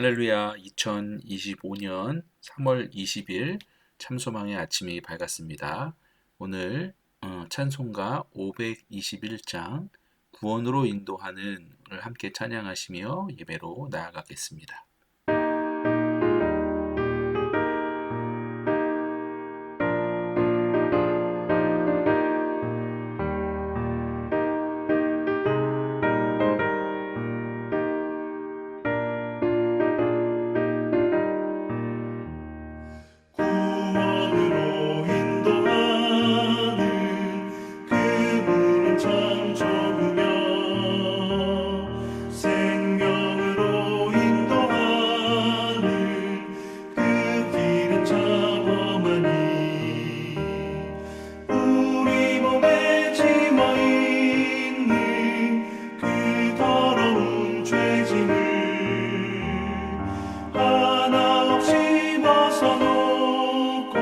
할렐루야. 2025년 3월 20일 참소망의 아침이 밝았습니다. 오늘 찬송가 521장 구원으로 인도하는을 함께 찬양하시며 예배로 나아가겠습니다. 구원으로 인도하는 그분은 참 좋으며 생명으로 인도하는 그 길은 참 험하니 우리 몸에 지워있는 그 더러운 죄짐을 하나 없이 벗어놓고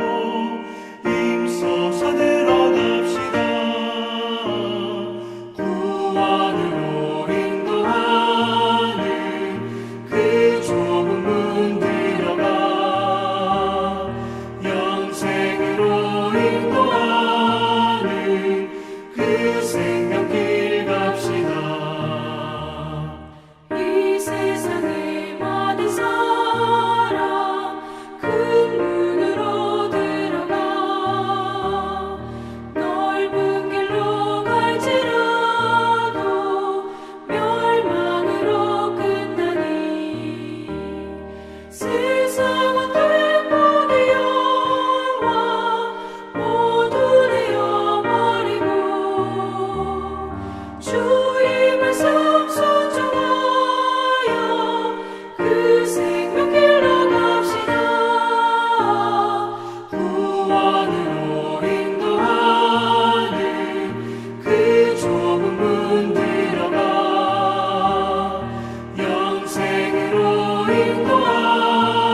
힘써서 들어갑시다. 구원으로 인도하는 그 좁은 문 들어가 영생으로 인도하는 그 생명길 갑시다. 이 세상의 모든 사람 큰 문으로 들어가 넓은 길로 갈지라도 멸망으로 끝나니 세상은 행복의 영화 모두 내어버리고 주의 말씀 순종하여 그 생명길로 갑시다. 구원으로 인도하는 그 좁은 문 들어가 영생으로 인도하는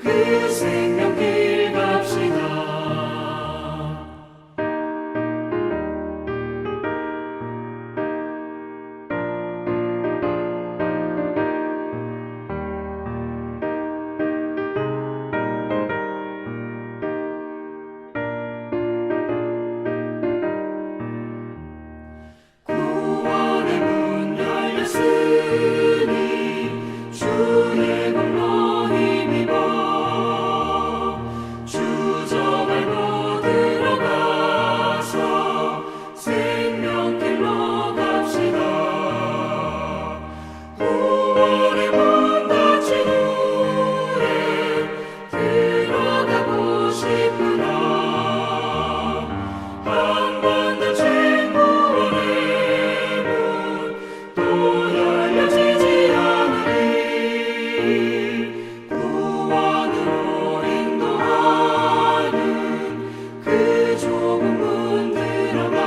그 생명길 갑시다. 구원의 문 열렸으니 주의 공로 힘입어 주저 밟고 들어가서 생명길로 갑시다. 구원의 문 닫힌 후에 들어가고 싶구나. 한 번 닫힌 구원의 문 또 열려지지 않으니 구원으로 인도하는 그 좁은 문 들어가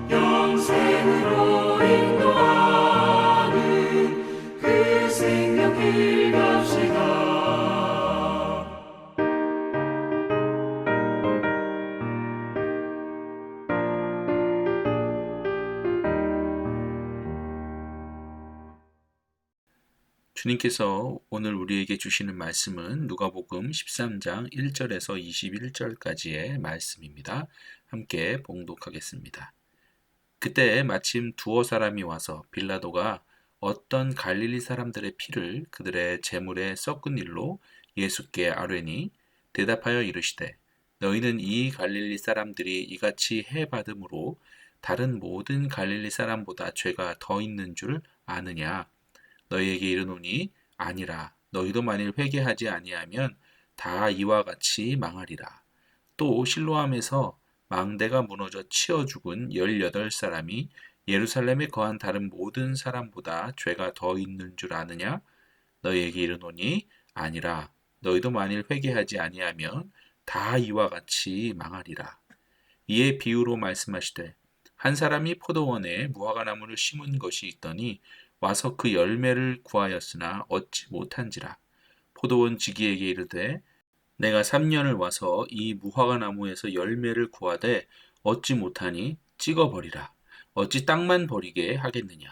영생으로 인도하는 그 생명길 갑시다. 주님께서 오늘 우리에게 주시는 말씀은 누가복음 13장 1절에서 21절까지의 말씀입니다. 함께 봉독하겠습니다. 그때 마침 두어 사람이 와서 빌라도가 어떤 갈릴리 사람들의 피를 그들의 제물에 섞은 일로 예수께 아뢰니 대답하여 이르시되 너희는 이 갈릴리 사람들이 이같이 해 받음으로 다른 모든 갈릴리 사람보다 죄가 더 있는 줄 아느냐? 너희에게 이르노니 아니라. 너희도 만일 회개하지 아니하면 다 이와 같이 망하리라. 또 실로암에서 망대가 무너져 치어 죽은 18사람이 예루살렘에 거한 다른 모든 사람보다 죄가 더 있는 줄 아느냐? 너희에게 이르노니 아니라. 너희도 만일 회개하지 아니하면 다 이와 같이 망하리라. 이에 비유로 말씀하시되 한 사람이 포도원에 무화과나무를 심은 것이 있더니 와서 그 열매를 구하였으나 얻지 못한지라. 포도원 지기에게 이르되 내가 3년을 와서 이 무화과 나무에서 열매를 구하되 얻지 못하니 찍어버리라. 어찌 땅만 버리게 하겠느냐.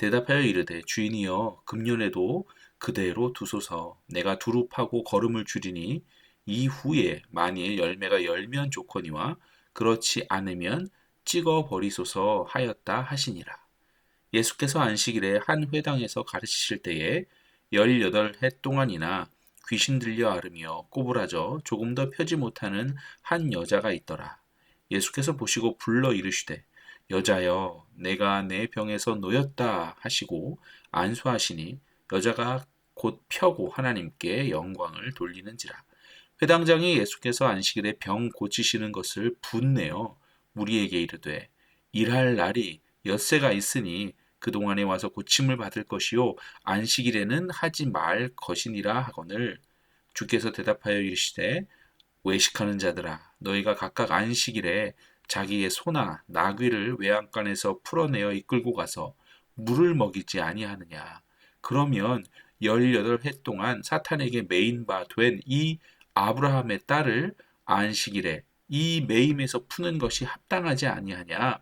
대답하여 이르되 주인이여 금년에도 그대로 두소서. 내가 두루 파고 거름을 줄이니 이후에 만일 열매가 열면 좋거니와 그렇지 않으면 찍어 버리소서 하였다 하시니라. 예수께서 안식일에 한 회당에서 가르치실 때에 18해 동안이나 귀신 들려 앓으며 꼬부라져 조금 더 펴지 못하는 한 여자가 있더라. 예수께서 보시고 불러 이르시되 여자여 내가 내 병에서 놓였다 하시고 안수하시니 여자가 곧 펴고 하나님께 영광을 돌리는지라. 회당장이 예수께서 안식일에 병 고치시는 것을 분내어 무리에게 이르되 일할 날이 엿새가 있으니 그동안에 와서 고침을 받을 것이요 안식일에는 하지 말 것이니라 하거늘. 주께서 대답하여 이르시되 외식하는 자들아 너희가 각각 안식일에 자기의 소나 나귀를 외양간에서 풀어내어 이끌고 가서 물을 먹이지 아니하느냐. 그러면 18해 동안 사탄에게 매인 바 된 이 아브라함의 딸을 안식일에 이 매임에서 푸는 것이 합당하지 아니하냐.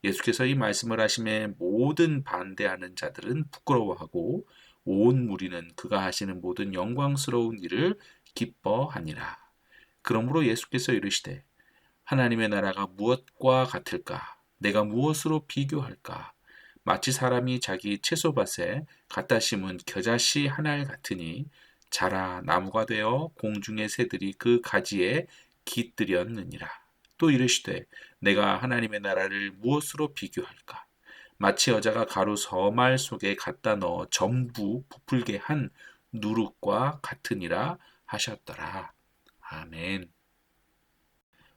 예수께서 이 말씀을 하심에 모든 반대하는 자들은 부끄러워하고 온 무리는 그가 하시는 모든 영광스러운 일을 기뻐하니라. 그러므로 예수께서 이르시되 하나님의 나라가 무엇과 같을까? 내가 무엇으로 비교할까? 마치 사람이 자기 채소밭에 갖다 심은 겨자씨 한 알 같으니 자라 나무가 되어 공중의 새들이 그 가지에 깃들였느니라. 또 이르시되 내가 하나님의 나라를 무엇으로 비교할까? 마치 여자가 가루 서말 속에 갖다 넣어 전부 부풀게 한 누룩과 같으니라 하셨더라. 아멘.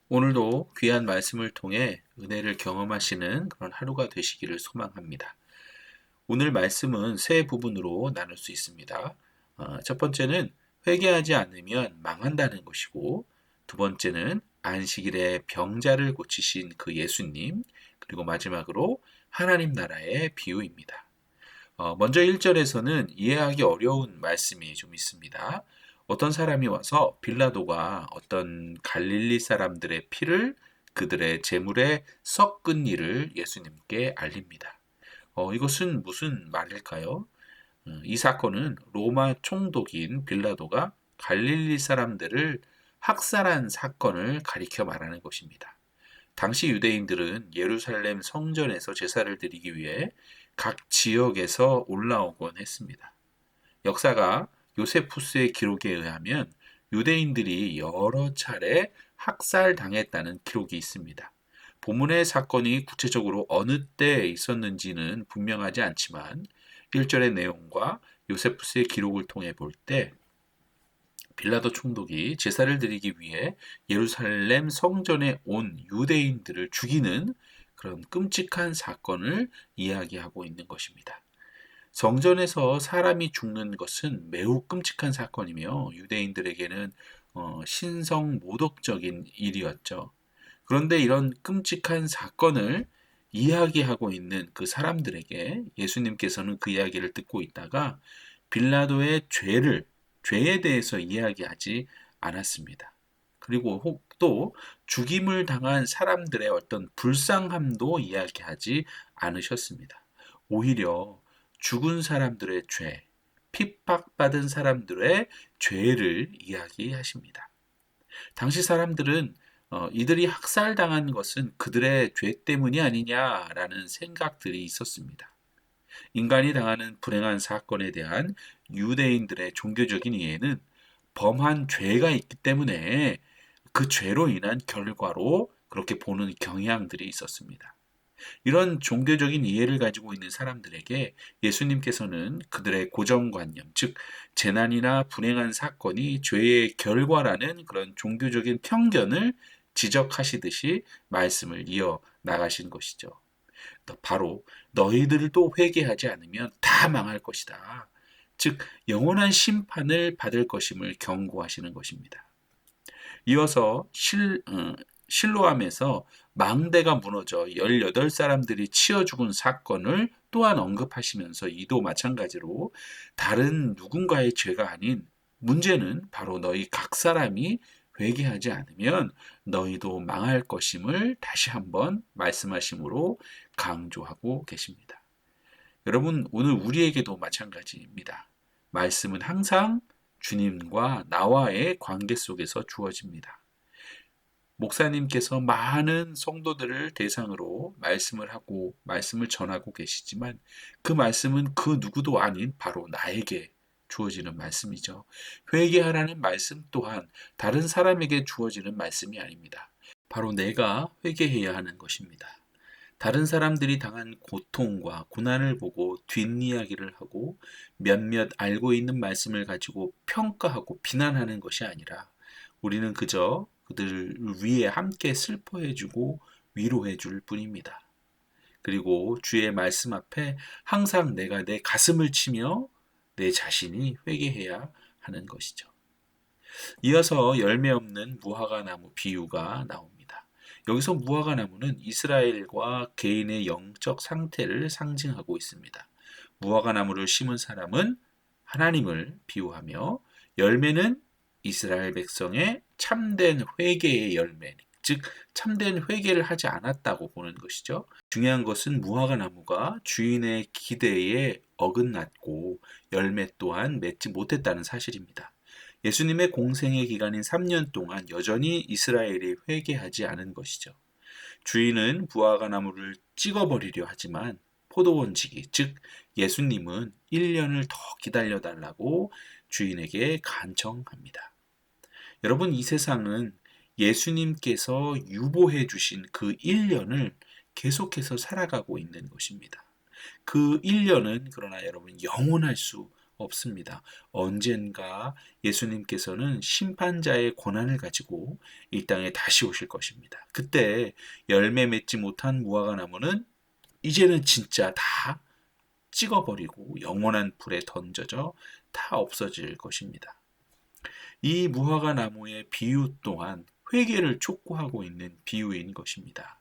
오늘도 귀한 말씀을 통해 은혜를 경험하시는 그런 하루가 되시기를 소망합니다. 오늘 말씀은 세 부분으로 나눌 수 있습니다. 첫 번째는 회개하지 않으면 망한다는 것이고, 두 번째는 안식일에 병자를 고치신 그 예수님, 그리고 마지막으로 하나님 나라의 비유입니다. 먼저 1절에서는 이해하기 어려운 말씀이 좀 있습니다. 어떤 사람이 와서 빌라도가 어떤 갈릴리 사람들의 피를 그들의 제물에 섞은 일을 예수님께 알립니다. 이것은 무슨 말일까요? 이 사건은 로마 총독인 빌라도가 갈릴리 사람들을 학살한 사건을 가리켜 말하는 것입니다. 당시 유대인들은 예루살렘 성전에서 제사를 드리기 위해 각 지역에서 올라오곤 했습니다. 역사가 요세푸스의 기록에 의하면 유대인들이 여러 차례 학살당했다는 기록이 있습니다. 본문의 사건이 구체적으로 어느 때 있었는지는 분명하지 않지만 1절의 내용과 요세푸스의 기록을 통해 볼 때 빌라도 총독이 제사를 드리기 위해 예루살렘 성전에 온 유대인들을 죽이는 그런 끔찍한 사건을 이야기하고 있는 것입니다. 성전에서 사람이 죽는 것은 매우 끔찍한 사건이며 유대인들에게는 신성 모독적인 일이었죠. 그런데 이런 끔찍한 사건을 이야기하고 있는 그 사람들에게 예수님께서는 그 이야기를 듣고 있다가 빌라도의 죄에 대해서 이야기하지 않았습니다. 그리고 또 죽임을 당한 사람들의 어떤 불쌍함도 이야기하지 않으셨습니다. 오히려 죽은 사람들의 죄, 핍박받은 사람들의 죄를 이야기하십니다. 당시 사람들은 이들이 학살당한 것은 그들의 죄 때문이 아니냐라는 생각들이 있었습니다. 인간이 당하는 불행한 사건에 대한 유대인들의 종교적인 이해는 범한 죄가 있기 때문에 그 죄로 인한 결과로 그렇게 보는 경향들이 있었습니다. 이런 종교적인 이해를 가지고 있는 사람들에게 예수님께서는 그들의 고정관념, 즉 재난이나 불행한 사건이 죄의 결과라는 그런 종교적인 편견을 지적하시듯이 말씀을 이어 나가신 것이죠. 바로 너희들도 회개하지 않으면 다 망할 것이다. 즉 영원한 심판을 받을 것임을 경고하시는 것입니다. 이어서 실로암에서 망대가 무너져 18사람들이 치어 죽은 사건을 또한 언급하시면서 이도 마찬가지로 다른 누군가의 죄가 아닌 문제는 바로 너희 각 사람이 회개하지 않으면 너희도 망할 것임을 다시 한번 말씀하심으로 강조하고 계십니다. 여러분, 오늘 우리에게도 마찬가지입니다. 말씀은 항상 주님과 나와의 관계 속에서 주어집니다. 목사님께서 많은 성도들을 대상으로 말씀을 하고 말씀을 전하고 계시지만 그 말씀은 그 누구도 아닌 바로 나에게 주어지는 말씀이죠. 회개하라는 말씀 또한 다른 사람에게 주어지는 말씀이 아닙니다. 바로 내가 회개해야 하는 것입니다. 다른 사람들이 당한 고통과 고난을 보고 뒷이야기를 하고 몇몇 알고 있는 말씀을 가지고 평가하고 비난하는 것이 아니라 우리는 그저 그들을 위해 함께 슬퍼해주고 위로해줄 뿐입니다. 그리고 주의 말씀 앞에 항상 내가 내 가슴을 치며 내 자신이 회개해야 하는 것이죠. 이어서 열매 없는 무화과 나무 비유가 나옵니다. 여기서 무화과 나무는 이스라엘과 개인의 영적 상태를 상징하고 있습니다. 무화과 나무를 심은 사람은 하나님을 비유하며 열매는 이스라엘 백성의 참된 회개의 열매, 즉 참된 회개를 하지 않았다고 보는 것이죠. 중요한 것은 무화과 나무가 주인의 기대에 어긋났고 열매 또한 맺지 못했다는 사실입니다. 예수님의 공생의 기간인 3년 동안 여전히 이스라엘이 회개하지 않은 것이죠. 주인은 무화과 나무를 찍어버리려 하지만 포도원지기, 즉 예수님은 1년을 더 기다려달라고 주인에게 간청합니다. 여러분, 이 세상은 예수님께서 유보해 주신 그 1년을 계속해서 살아가고 있는 것입니다. 그 1년은 그러나 여러분 영원할 수 없습니다. 언젠가 예수님께서는 심판자의 권한을 가지고 이 땅에 다시 오실 것입니다. 그때 열매 맺지 못한 무화과 나무는 이제는 진짜 다 찍어버리고 영원한 불에 던져져 다 없어질 것입니다. 이 무화과 나무의 비유 또한 회개를 촉구하고 있는 비유인 것입니다.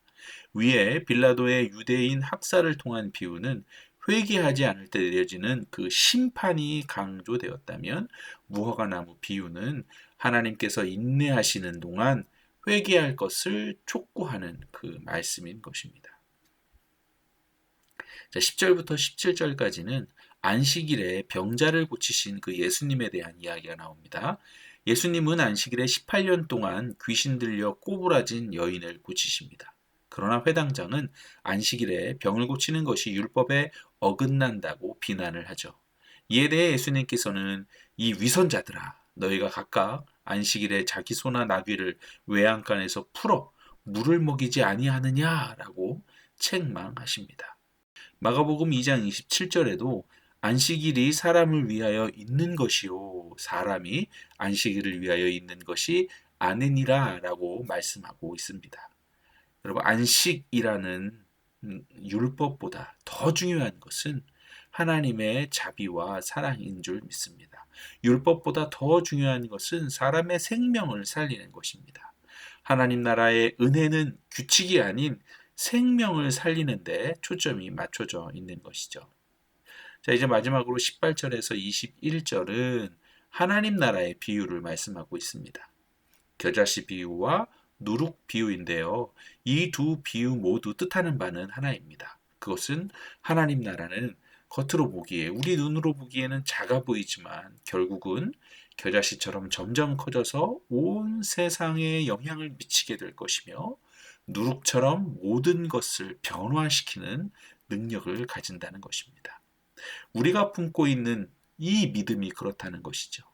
위에 빌라도의 유대인 학살을 통한 비유는 회개하지 않을 때 내려지는 그 심판이 강조되었다면 무화과 나무 비유는 하나님께서 인내하시는 동안 회개할 것을 촉구하는 그 말씀인 것입니다. 자, 10절부터 17절까지는 안식일에 병자를 고치신 그 예수님에 대한 이야기가 나옵니다. 예수님은 안식일에 18년 동안 귀신 들려 꼬부라진 여인을 고치십니다. 그러나 회당장은 안식일에 병을 고치는 것이 율법에 어긋난다고 비난을 하죠. 이에 대해 예수님께서는 이 위선자들아, 너희가 각각 안식일에 자기 소나 나귀를 외양간에서 풀어 물을 먹이지 아니하느냐라고 책망하십니다. 마가복음 2장 27절에도 안식일이 사람을 위하여 있는 것이요 사람이 안식일을 위하여 있는 것이 아니니라 라고 말씀하고 있습니다. 여러분, 안식이라는 율법보다 더 중요한 것은 하나님의 자비와 사랑인 줄 믿습니다. 율법보다 더 중요한 것은 사람의 생명을 살리는 것입니다. 하나님 나라의 은혜는 규칙이 아닌 생명을 살리는 데 초점이 맞춰져 있는 것이죠. 자, 이제 마지막으로 18절에서 21절은 하나님 나라의 비유를 말씀하고 있습니다. 겨자씨 비유와 누룩 비유인데요. 이 두 비유 모두 뜻하는 바는 하나입니다. 그것은 하나님 나라는 겉으로 보기에, 우리 눈으로 보기에는 작아 보이지만 결국은 겨자씨처럼 점점 커져서 온 세상에 영향을 미치게 될 것이며 누룩처럼 모든 것을 변화시키는 능력을 가진다는 것입니다. 우리가 품고 있는 이 믿음이 그렇다는 것이죠.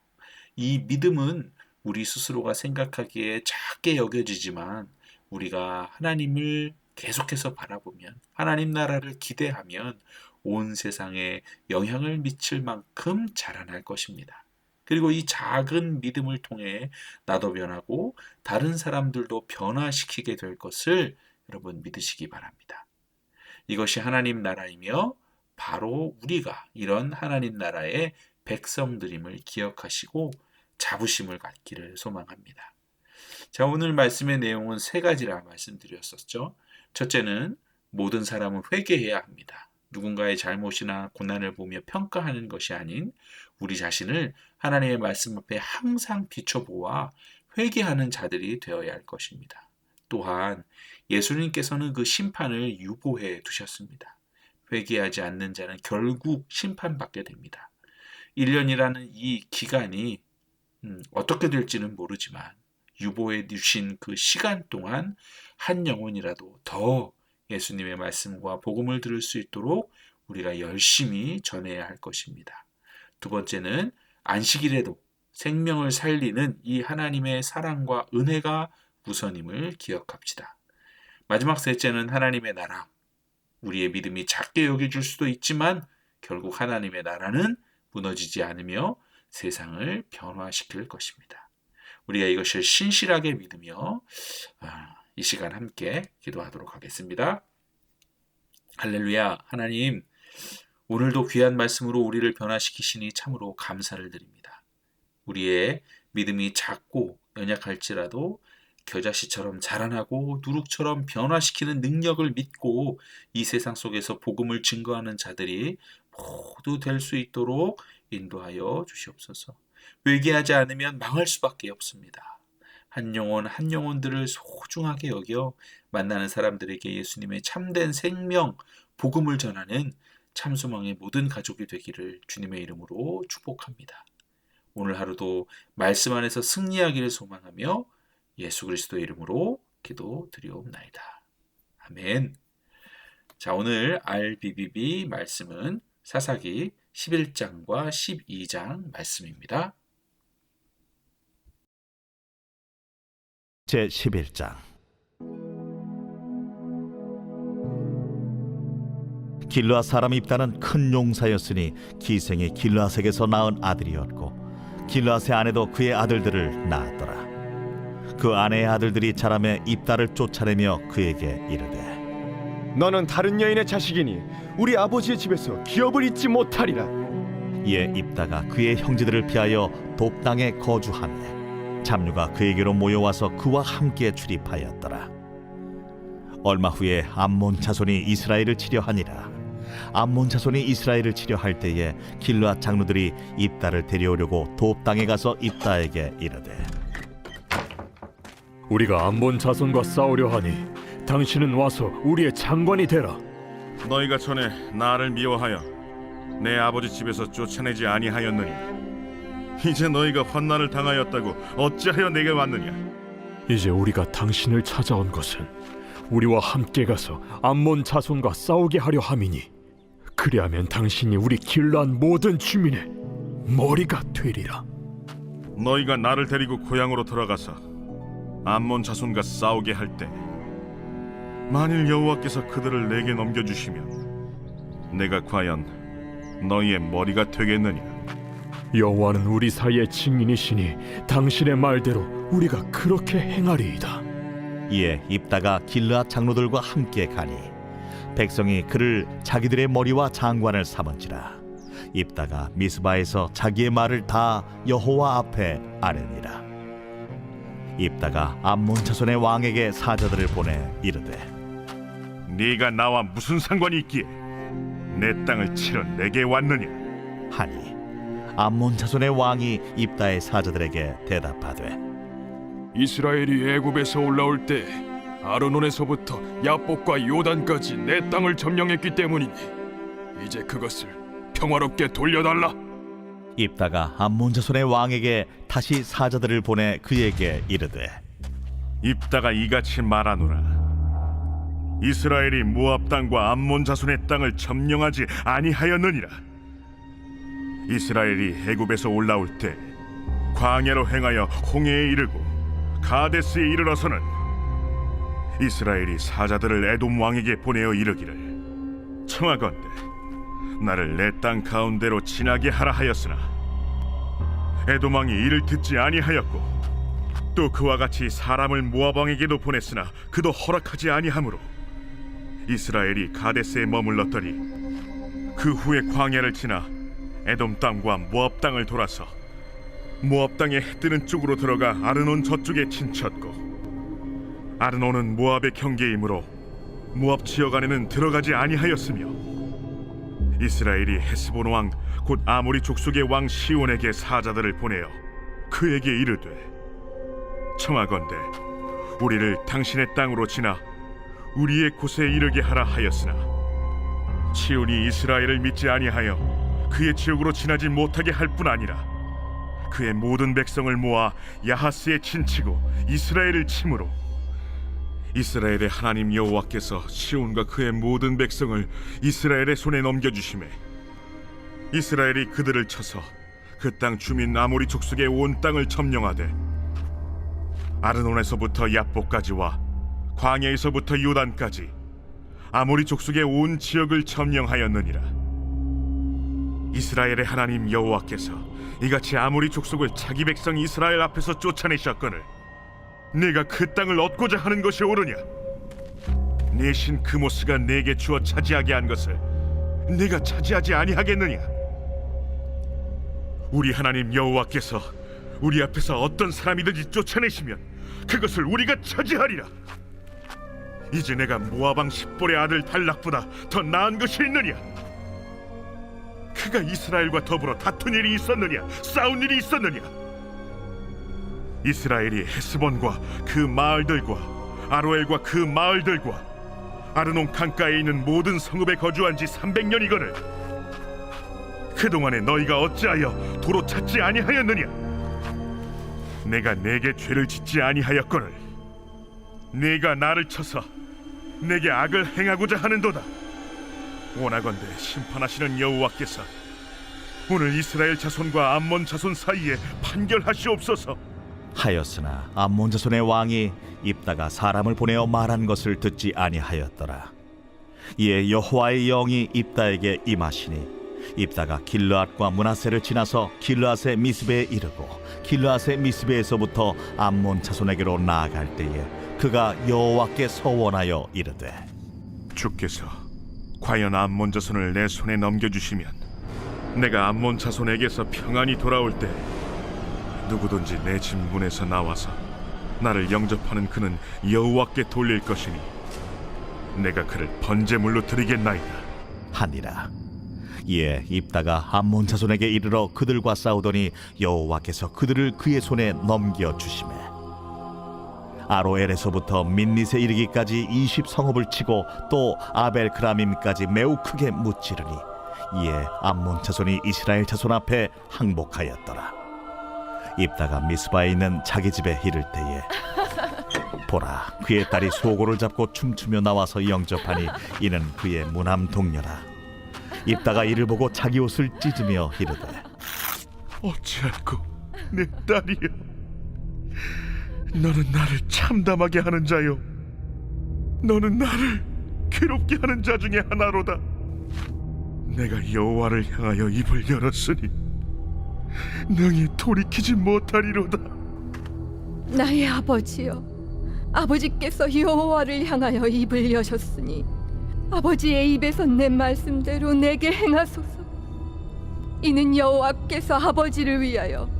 이 믿음은 우리 스스로가 생각하기에 작게 여겨지지만 우리가 하나님을 계속해서 바라보면, 하나님 나라를 기대하면 온 세상에 영향을 미칠 만큼 자라날 것입니다. 그리고 이 작은 믿음을 통해 나도 변하고 다른 사람들도 변화시키게 될 것을 여러분 믿으시기 바랍니다. 이것이 하나님 나라이며 바로 우리가 이런 하나님 나라의 백성들임을 기억하시고 자부심을 갖기를 소망합니다. 자, 오늘 말씀의 내용은 세 가지라 말씀드렸었죠. 첫째는 모든 사람은 회개해야 합니다. 누군가의 잘못이나 고난을 보며 평가하는 것이 아닌 우리 자신을 하나님의 말씀 앞에 항상 비춰보아 회개하는 자들이 되어야 할 것입니다. 또한 예수님께서는 그 심판을 유보해 두셨습니다. 회개하지 않는 자는 결국 심판받게 됩니다. 1년이라는 이 기간이 어떻게 될지는 모르지만 유보해 주신 그 시간 동안 한 영혼이라도 더 예수님의 말씀과 복음을 들을 수 있도록 우리가 열심히 전해야 할 것입니다. 두 번째는 안식일에도 생명을 살리는 이 하나님의 사랑과 은혜가 우선임을 기억합시다. 마지막 셋째는 하나님의 나라. 우리의 믿음이 작게 여겨질 수도 있지만 결국 하나님의 나라는 무너지지 않으며 세상을 변화시킬 것입니다. 우리가 이것을 신실하게 믿으며 이 시간 함께 기도하도록 하겠습니다. 할렐루야. 하나님, 오늘도 귀한 말씀으로 우리를 변화시키시니 참으로 감사를 드립니다. 우리의 믿음이 작고 연약할지라도 겨자씨처럼 자라나고 누룩처럼 변화시키는 능력을 믿고 이 세상 속에서 복음을 증거하는 자들이 모두 될 수 있도록 인도하여 주시옵소서. 회개하지 않으면 망할 수밖에 없습니다. 한 영혼 한 영혼들을 소중하게 여겨 만나는 사람들에게 예수님의 참된 생명, 복음을 전하는 참소망의 모든 가족이 되기를 주님의 이름으로 축복합니다. 오늘 하루도 말씀 안에서 승리하기를 소망하며 예수 그리스도의 이름으로 기도드리옵나이다. 아멘. 자, 오늘 RBBB 말씀은 사사기 11장과 12장 말씀입니다. 제11장. 길르앗 사람 입다는 큰 용사였으니 기생이 길르앗에게서 낳은 아들이었고 길르앗의 아내도 그의 아들들을 낳았더라. 그 아내의 아들들이 자라매 입다를 쫓아내며 그에게 이르되 너는 다른 여인의 자식이니 우리 아버지의 집에서 기업을 잊지 못하리라. 이에 입다가 그의 형제들을 피하여 돕당에 거주하매 잡류가 그에게로 모여와서 그와 함께 출입하였더라. 얼마 후에 암몬 자손이 이스라엘을 치려 하니라. 암몬 자손이 이스라엘을 치려 할 때에 길르앗 장로들이 입다를 데려오려고 돕당에 가서 입다에게 이르되 우리가 암몬 자손과 싸우려 하니 당신은 와서 우리의 장관이 되라. 너희가 전에 나를 미워하여 내 아버지 집에서 쫓아내지 아니하였느냐? 이제 너희가 환난을 당하였다고 어찌하여 내게 왔느냐? 이제 우리가 당신을 찾아온 것은 우리와 함께 가서 암몬 자손과 싸우게 하려 함이니 그리하면 당신이 우리 길르앗 모든 주민의 머리가 되리라. 너희가 나를 데리고 고향으로 돌아가서 암몬 자손과 싸우게 할 때 만일 여호와께서 그들을 내게 넘겨주시면 내가 과연 너희의 머리가 되겠느냐? 여호와는 우리 사이의 증인이시니 당신의 말대로 우리가 그렇게 행하리이다. 이에 입다가 길르앗 장로들과 함께 가니 백성이 그를 자기들의 머리와 장관을 삼은지라. 입다가 미스바에서 자기의 말을 다 여호와 앞에 아뢰니라. 입다가 암몬 자손의 왕에게 사자들을 보내 이르되 네가 나와 무슨 상관이 있기에 내 땅을 치러 내게 왔느냐? 하니 암몬 자손의 왕이 입다의 사자들에게 대답하되 이스라엘이 애굽에서 올라올 때 아르논에서부터 야복과 요단까지 내 땅을 점령했기 때문이니 이제 그것을 평화롭게 돌려달라. 입다가 암몬 자손의 왕에게 다시 사자들을 보내 그에게 이르되 입다가 이같이 말하노라. 이스라엘이 모압 땅과 암몬 자손의 땅을 점령하지 아니하였느니라. 이스라엘이 애굽에서 올라올 때 광야로 행하여 홍해에 이르고 가데스에 이르러서는 이스라엘이 사자들을 에돔 왕에게 보내어 이르기를 청하건대 나를 내 땅 가운데로 지나게 하라 하였으나 에돔 왕이 이를 듣지 아니하였고 또 그와 같이 사람을 모압 왕에게도 보냈으나 그도 허락하지 아니하므로 이스라엘이 가데스에 머물렀더니 그 후에 광야를 지나 에돔 땅과 모압 땅을 돌아서 모압 땅의 해 뜨는 쪽으로 들어가 아르논 저쪽에 친쳤고 아르논은 모압의 경계이므로 모압 지역 안에는 들어가지 아니하였으며 이스라엘이 헤스본 왕 곧 아모리 족속의 왕 시온에게 사자들을 보내어 그에게 이르되 청하건대 우리를 당신의 땅으로 지나 우리의 곳에 이르게 하라 하였으나 치온이 이스라엘을 믿지 아니하여 그의 지역으로 지나지 못하게 할 뿐 아니라 그의 모든 백성을 모아 야하스에 친치고 이스라엘을 침으로 이스라엘의 하나님 여호와께서 시온과 그의 모든 백성을 이스라엘의 손에 넘겨주시매 이스라엘이 그들을 쳐서 그 땅 주민 아모리 족속의 온 땅을 점령하되 아르논에서부터 야복까지와 광야에서부터 요단까지 아모리 족속의 온 지역을 점령하였느니라. 이스라엘의 하나님 여호와께서 이같이 아모리 족속을 자기 백성 이스라엘 앞에서 쫓아내셨거늘 네가 그 땅을 얻고자 하는 것이 옳으냐? 네 신 그모스가 네게 주어 차지하게 한 것을 네가 차지하지 아니하겠느냐? 우리 하나님 여호와께서 우리 앞에서 어떤 사람이든지 쫓아내시면 그것을 우리가 차지하리라. 이제 내가 모아방 십볼의 아들 발락보다 더 나은 것이 있느냐? 그가 이스라엘과 더불어 다툰 일이 있었느냐? 싸운 일이 있었느냐? 이스라엘이 헤스본과 그 마을들과 아로엘과 그 마을들과 아르논 강가에 있는 모든 성읍에 거주한 지 300년이거늘 그동안에 너희가 어찌하여 도로 찾지 아니하였느냐? 내가 내게 죄를 짓지 아니하였거늘 네가 나를 쳐서 내게 악을 행하고자 하는도다. 원하건대 심판하시는 여호와께서 오늘 이스라엘 자손과 암몬 자손 사이에 판결하시옵소서. 하였으나 암몬 자손의 왕이 입다가 사람을 보내어 말한 것을 듣지 아니하였더라. 이에 여호와의 영이 입다에게 임하시니 입다가 길르앗과 므낫세를 지나서 길르앗의 미스베에 이르고 길르앗의 미스베에서부터 암몬 자손에게로 나아갈 때에 그가 여호와께 서원하여 이르되 주께서 과연 암몬 자손을 내 손에 넘겨주시면 내가 암몬 자손에게서 평안히 돌아올 때 누구든지 내 집 문에서 나와서 나를 영접하는 그는 여호와께 돌릴 것이니 내가 그를 번제물로 드리겠나이다 하니라. 이에 입다가 암몬 자손에게 이르러 그들과 싸우더니 여호와께서 그들을 그의 손에 넘겨 주시매 아로엘에서부터 민닛에 이르기까지 20성읍을 치고 또 아벨크라밈까지 매우 크게 무찌르니 이에 암몬 자손이 이스라엘 자손 앞에 항복하였더라. 입다가 미스바에 있는 자기 집에 이를 때에 보라, 그의 딸이 소고를 잡고 춤추며 나와서 영접하니 이는 그의 무남 동료라. 입다가 이를 보고 자기 옷을 찢으며 이르되 어찌할꼬 내 딸이여, 너는 나를 참담하게 하는 자요 너는 나를 괴롭게 하는 자 중에 하나로다. 내가 여호와를 향하여 입을 열었으니 능히 돌이키지 못하리로다. 나의 아버지여, 아버지께서 여호와를 향하여 입을 여셨으니 아버지의 입에서 낸 말씀대로 내게 행하소서. 이는 여호와께서 아버지를 위하여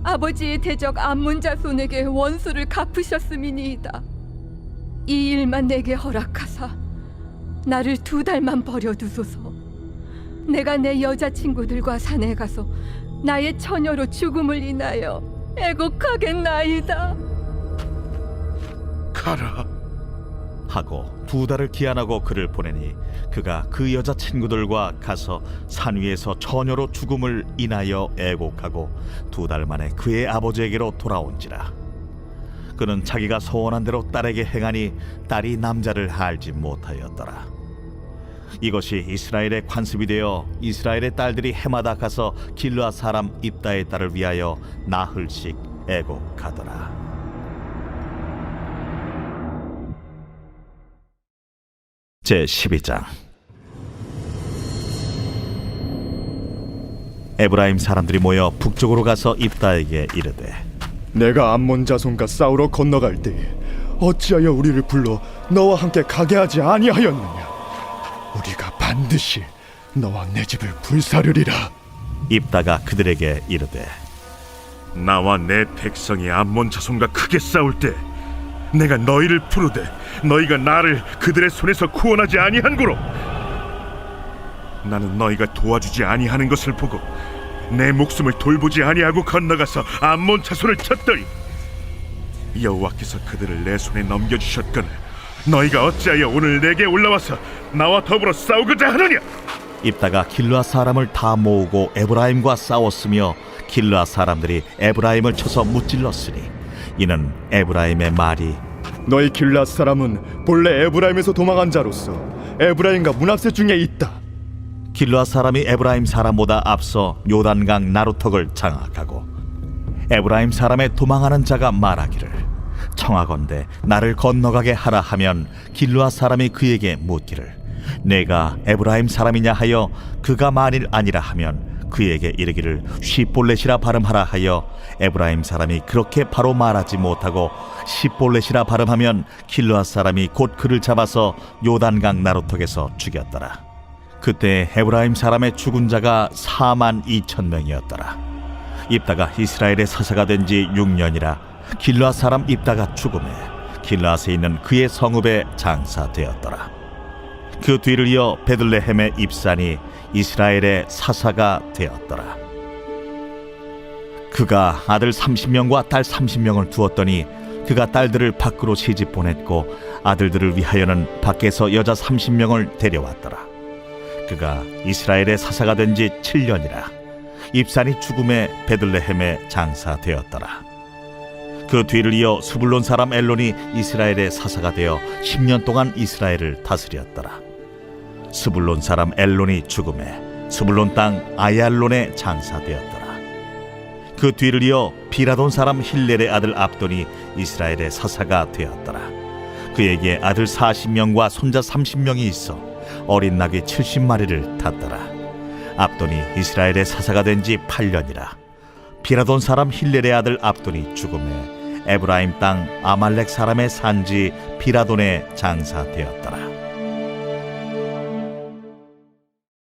아버지의 대적 암몬 자손에게 원수를 갚으셨음이니이다. 이 일만 내게 허락하사 나를 2달만 버려두소서. 내가 내 여자친구들과 산에 가서 나의 처녀로 죽음을 인하여 애곡하겠나이다. 가라 하고 2달을 기한하고 그를 보내니 그가 그 여자 친구들과 가서 산 위에서 처녀로 죽음을 인하여 애곡하고 2달 만에 그의 아버지에게로 돌아온지라. 그는 자기가 소원한 대로 딸에게 행하니 딸이 남자를 알지 못하였더라. 이것이 이스라엘의 관습이 되어 이스라엘의 딸들이 해마다 가서 길르앗 사람 입다의 딸을 위하여 나흘씩 애곡하더라. 제12장. 에브라임 사람들이 모여 북쪽으로 가서 입다에게 이르되 내가 암몬 자손과 싸우러 건너갈 때에 어찌하여 우리를 불러 너와 함께 가게 하지 아니하였느냐? 우리가 반드시 너와 내 집을 불사르리라. 입다가 그들에게 이르되 나와 내 백성이 암몬 자손과 크게 싸울 때 내가 너희를 부르되 너희가 나를 그들의 손에서 구원하지 아니한고로 나는 너희가 도와주지 아니하는 것을 보고 내 목숨을 돌보지 아니하고 건너가서 암몬 자손을 쳤더니 여호와께서 그들을 내 손에 넘겨주셨거늘 너희가 어찌하여 오늘 내게 올라와서 나와 더불어 싸우고자 하느냐? 입다가 길르앗 사람을 다 모으고 에브라임과 싸웠으며 길르앗 사람들이 에브라임을 쳐서 무찔렀으니 이는 에브라임의 말이 너희 길앗 사람은 본래 에브라임에서 도망한 자로서 에브라임과 문하세 중에 있다. 길르앗 사람이 에브라임 사람보다 앞서 요단강 나루턱을 장악하고 에브라임 사람의 도망하는 자가 말하기를 청하건대 나를 건너가게 하라 하면 길르앗 사람이 그에게 묻기를 내가 에브라임 사람이냐 하여 그가 만일 아니라 하면 그에게 이르기를 시볼렛이라 발음하라 하여 에브라임 사람이 그렇게 바로 말하지 못하고 시볼렛이라 발음하면 길르앗 사람이 곧 그를 잡아서 요단강 나루턱에서 죽였더라. 그때 에브라임 사람의 죽은 자가 42,000명이었더라. 입다가 이스라엘의 사사가 된 지 6년이라 길르앗 사람 입다가 죽음에 길르앗에 있는 그의 성읍에 장사되었더라. 그 뒤를 이어 베들레헴의 입산이 이스라엘의 사사가 되었더라. 그가 아들 30명과 딸 30명을 두었더니 그가 딸들을 밖으로 시집 보냈고 아들들을 위하여는 밖에서 여자 30명을 데려왔더라. 그가 이스라엘의 사사가 된 지 7년이라 입산이 죽음에 베들레헴에 장사되었더라. 그 뒤를 이어 스불론 사람 엘론이 이스라엘의 사사가 되어 10년 동안 이스라엘을 다스렸더라. 스불론 사람 엘론이 죽음에 스불론 땅 아얄론에 장사되었더라. 그 뒤를 이어 비라돈 사람 힐렐의 아들 압돈이 이스라엘의 사사가 되었더라. 그에게 아들 40명과 손자 30명이 있어 어린 나귀 70마리를 탔더라. 압돈이 이스라엘의 사사가 된 지 8년이라 비라돈 사람 힐렐의 아들 압돈이 죽음에 에브라임 땅 아말렉 사람의 산지 비라돈에 장사되었더라.